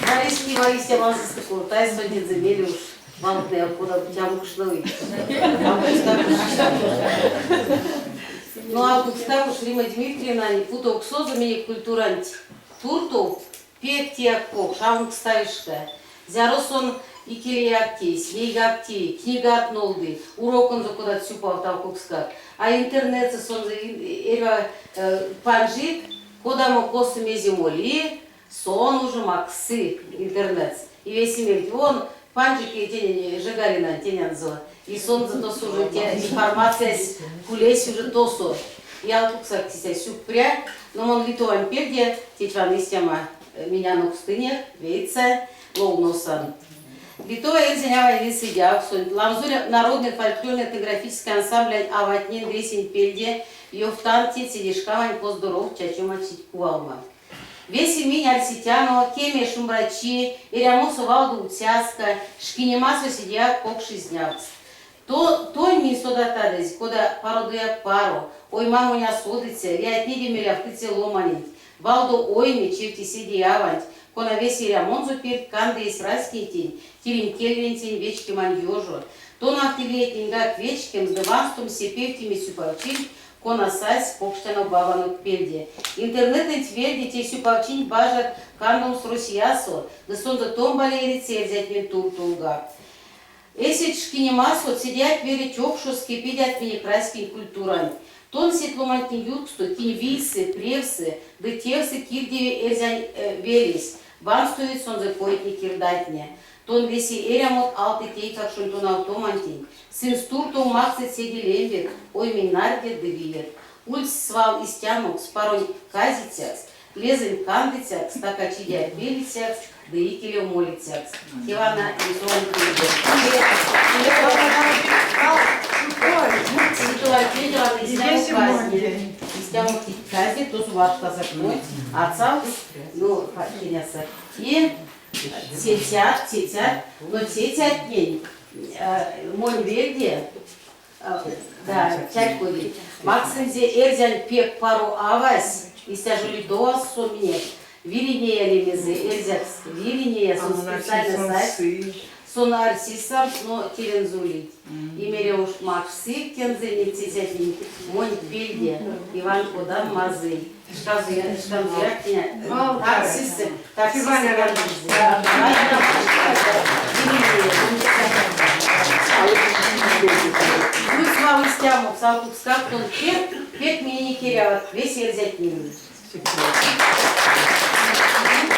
Валиски, валиски, валиски, куртай, содит земели уж. Вам не откуда тяму кшновый. Ну а кустав уж Рима Дмитриевна, не путал ксозу меня культурант. Турту пек тиакок, шам кставишка. Зяросон икелиактис, ейгапти, книга от нолды, урок он закуда цюпал талкукска. А интернет сон эва панжит, кода мо косу мезимоли, сон уже максы интернет. И весь имеет вон панжики тени жигалина тенянзо. И сон за то служит информация с кулесь уже тосо. Я алкуксак тися сюпря, но он литован перде, течван истяма меня на пустыне, вейца, лоуносан. Литова изнява и сидя, ламзуля народный фольклорный этнографический ансамбль Аватнин Гресин Пельде, Йофтанти, Цидишкавань, Поздоров, Чачума, Чикувалма. Весь имень Арситянова, Кемия Шумбрачи, Ирямусу Валду Уцяска, Шкинемасу сидя, Кокшизнявц. То ми содатадез, кода пародуя паро, ой маму не осудится, я отниди миля в тыце ломанить, Валду ойми, чирти сиди авант, кона весь Ирямонзу пирт, канды и сраский тень, тирин кельвентень, вечки маньёжу, то на активлетень гак вечкем, сдаванстум сепевтими сюпавчин, кона сась, покштяно бавану пельде. Интернетный тверди те сюпавчин бажат кандум с русиясо, да сонда томбали рецель взять мен тур-тулга. Если шкинемасо сидят верить обшуски, пидят мне крайским культурами. Тон сетломантин юрксто, кинвисы, превсы, да тевсы кирдеви эрзянь велись. Банстует сон закойтни кирдатня. Тон веси эрямот алты тей, как шунтон автомантин. Сын стуртом максит седи лембет, ой минарде девиет. Ульс свал истянок, спарой казицяц, лезен кандицяц, стакачидя велицяц, да и киле молицяц. Ивана и сон кирдет. Истянок казит, то сватка закнуть, отца, ну, кинеса. И сетят, но сетят день. Мой верде, да, чай ходит. Максимзе эрзян пек пару авась, и стяжу лидо сумне. Виринея лимезе, эрзяц, виринея, сон специально сайт. Сон арсисам, но терензулит. Имере уж максы, тензели, цитятни, монь пельде, Иван Кодам мазы. Шкамзиратня, таксисты, Плюс мамы стяму, сам кукскак, он пек меня не киряват, весь ерзять не